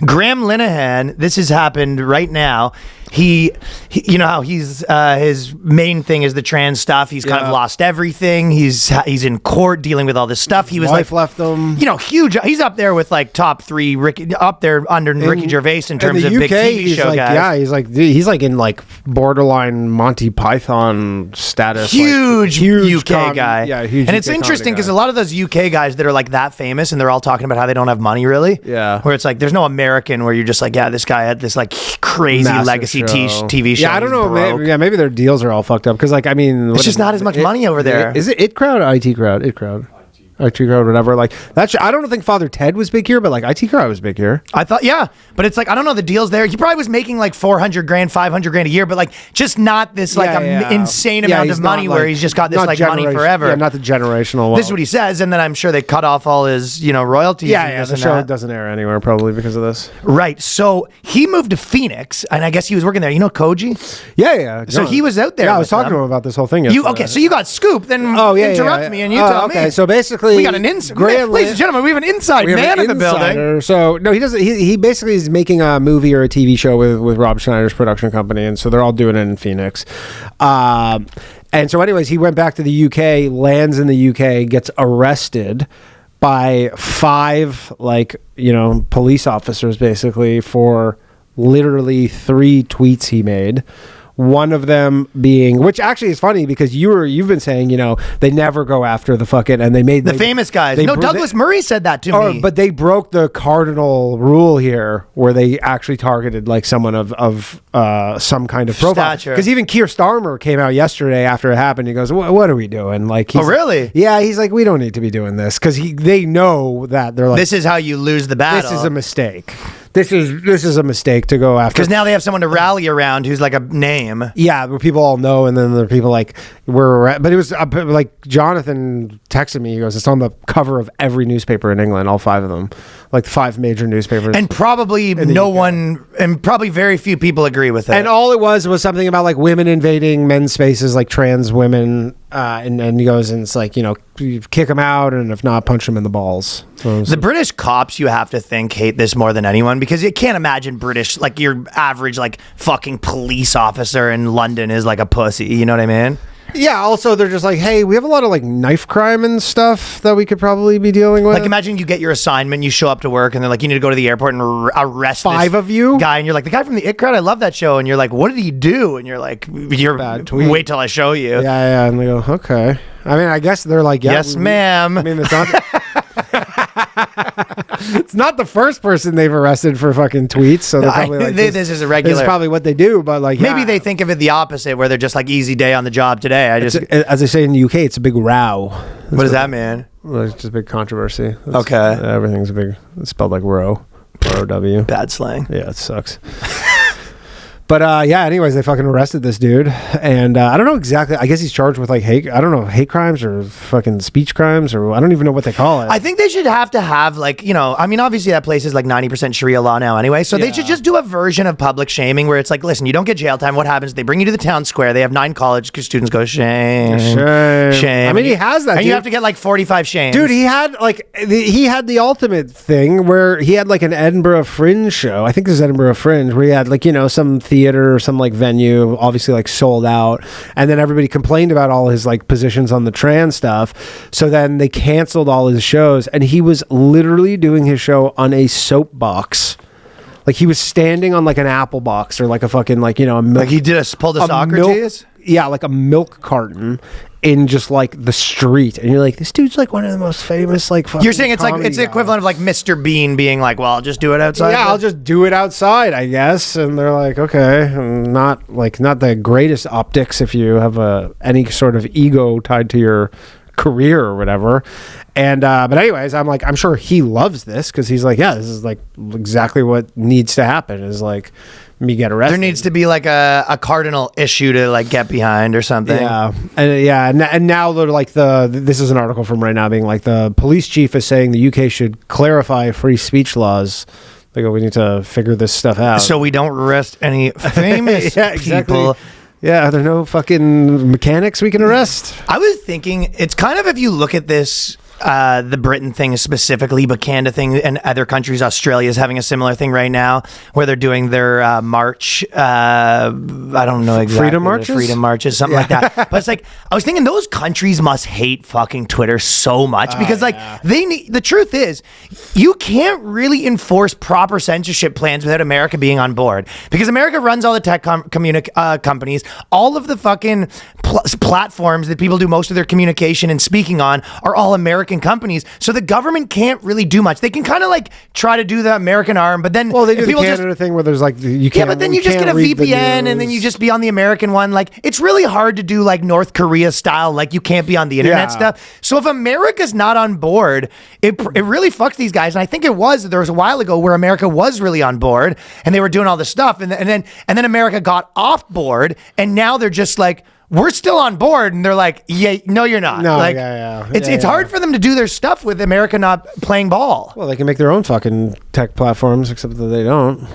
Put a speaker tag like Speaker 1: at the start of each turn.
Speaker 1: Graham Linehan, this has happened right now. He you know how he's his main thing is the trans stuff. He's kind of lost everything. He's in court dealing with all this stuff. He was
Speaker 2: wife left him.
Speaker 1: You know, huge. He's up there with like top 3 up there under Ricky Gervais in terms of big TV show guys.
Speaker 2: Yeah, he's like in like borderline Monty Python status.
Speaker 1: Huge UK guy.
Speaker 2: Yeah, huge.
Speaker 1: And it's interesting because a lot of those UK guys that are like that famous and they're all talking about how they don't have money really.
Speaker 2: Yeah.
Speaker 1: Where it's like there's no American where you're just like, yeah, this guy had this like crazy
Speaker 2: massive
Speaker 1: legacy TV show.
Speaker 2: Yeah, I don't know. Maybe their deals are all fucked up because, like, I mean,
Speaker 1: it's just not as much money over there.
Speaker 2: Is it IT Crowd? IT Crowd, whatever. Like that. I don't think Father Ted was big here, but like IT Crowd was big here.
Speaker 1: I thought, yeah, but it's like I don't know the deals there. He probably was making like $400,000, $500,000 a year, but like just not this like insane amount of money where he's just got this like money forever.
Speaker 2: Yeah, not the generational.
Speaker 1: This is what he says, and then I'm sure they cut off all his royalties.
Speaker 2: Yeah, the show doesn't air anywhere probably because of this.
Speaker 1: Right. So he moved to Phoenix, and I guess he was working there. You know Koji?
Speaker 2: Yeah.
Speaker 1: So he was out there.
Speaker 2: Yeah, I was talking to him about this whole thing.
Speaker 1: Okay, so you got scoop. Then interrupt me and you tell me.
Speaker 2: Okay, so basically
Speaker 1: we got an inside. Ladies and gentlemen, we have an inside man in the building.
Speaker 2: So no, he doesn't. He basically is making a movie or a TV show with Rob Schneider's production company, and so they're all doing it in Phoenix. And so, anyways, he went back to the UK, lands in the UK, gets arrested by 5 police officers basically for literally 3 tweets he made. One of them being, which actually is funny because you've been saying, they never go after the fucking, and they made
Speaker 1: the famous guys. Douglas Murray said that to me.
Speaker 2: But they broke the cardinal rule here, where they actually targeted like someone of some kind of profile. Because even Keir Starmer came out yesterday after it happened. He goes, "What are we doing?" Like,
Speaker 1: really?
Speaker 2: Yeah, he's like, "We don't need to be doing this," because they know that they're like,
Speaker 1: this is how you lose the battle.
Speaker 2: This is a mistake. This is a mistake to go after.
Speaker 1: Because now they have someone to rally around who's like a name.
Speaker 2: Yeah, where people all know, and then there are people like, but it was like Jonathan texted me. He goes, it's on the cover of every newspaper in England, all 5 of them, like 5 major newspapers.
Speaker 1: And probably probably very few people agree with it.
Speaker 2: And all it was something about like women invading men's spaces, like trans women. And he goes, and it's like, you kick them out, and if not, punch them in the balls. So
Speaker 1: the British cops, you have to think, hate this more than anyone, because you can't imagine British, like your average like fucking police officer in London is like a pussy. You know what I mean?
Speaker 2: Yeah, also they're just like, hey, we have a lot of like knife crime and stuff that we could probably be dealing with.
Speaker 1: Like imagine you get your assignment, you show up to work, and they're like, you need to go to the airport and arrest
Speaker 2: 5 of you
Speaker 1: guy, and you're like, the guy from the It Crowd, I love that show, and you're like, what did he do? And you're like, wait till I show you.
Speaker 2: Yeah, and they go, okay. I mean, I guess they're like,
Speaker 1: yes, ma'am.
Speaker 2: I mean, it's not. It's not the first person they've arrested for fucking tweets, so they're probably like,
Speaker 1: this is a regular.
Speaker 2: This is probably what they do, but like
Speaker 1: maybe they think of it the opposite, where they're just like easy day on the job today.
Speaker 2: As they say in the UK, it's a big row.
Speaker 1: What does that mean?
Speaker 2: Well, it's just a big controversy.
Speaker 1: Okay,
Speaker 2: everything's it's spelled like row, R-O-W.
Speaker 1: Bad slang.
Speaker 2: Yeah, it sucks. But anyways, they fucking arrested this dude, and I don't know exactly. I guess he's charged with like hate crimes or fucking speech crimes, or I don't even know what they call it.
Speaker 1: I think they should have to have like, I mean, obviously that place is like 90% Sharia law now anyway, so they should just do a version of public shaming where it's like, listen, you don't get jail time. What happens? They bring you to the town square. They have 9 college students go shame.
Speaker 2: I mean, he has that,
Speaker 1: and you have to get like 45 shames.
Speaker 2: Dude, he had the ultimate thing where he had like an Edinburgh Fringe show. I think there's Edinburgh Fringe where he had like, some theater or some like venue, obviously like sold out, and then everybody complained about all his like positions on the trans stuff, so then they canceled all his shows, and he was literally doing his show on a soapbox. Like he was standing on like an apple box or like a fucking like,
Speaker 1: like he pulled a Socrates?
Speaker 2: Yeah, like a milk carton in just like the street, and you're like, this dude's like one of the most famous like fucking.
Speaker 1: You're saying it's like it's the equivalent of like Mr. Bean being like, well, I'll just do it outside.
Speaker 2: Yeah, I'll just do it outside, I guess. And they're like, okay, not the greatest optics if you have any sort of ego tied to your career or whatever. And but anyways, I'm sure he loves this because he's like, yeah, this is like exactly what needs to happen. Is like me get arrested.
Speaker 1: There needs to be like a cardinal issue to like get behind or something.
Speaker 2: Yeah, and now they're like this is an article from right now being like the police chief is saying the UK should clarify free speech laws. They go, we need to figure this stuff out
Speaker 1: so we don't arrest any famous people.
Speaker 2: Yeah, are there no fucking mechanics we can arrest?
Speaker 1: I was thinking it's kind of, if you look at this the Britain thing is specifically, but Canada thing and other countries, Australia is having a similar thing right now where they're doing their march. I don't know exactly. Freedom marches, something like that. But it's like, I was thinking those countries must hate fucking Twitter so much because the truth is you can't really enforce proper censorship plans without America being on board, because America runs all the tech companies, all of the fucking platforms that people do most of their communication and speaking on are all American companies, so the government can't really do much. They can kind of like try to do the American arm, but then
Speaker 2: they do the Canada thing where there's like you can't. Yeah,
Speaker 1: but then you just get a VPN and then you just be on the American one. Like it's really hard to do like North Korea style. Like you can't be on the internet stuff. So if America's not on board, it really fucks these guys. And I think there was a while ago where America was really on board and they were doing all this stuff, and then America got off board, and now they're just like, we're still on board, and they're like, yeah, no, you're not.
Speaker 2: No,
Speaker 1: like, it's hard for them to do their stuff with America not playing ball.
Speaker 2: Well, they can make their own fucking tech platforms, except that they don't.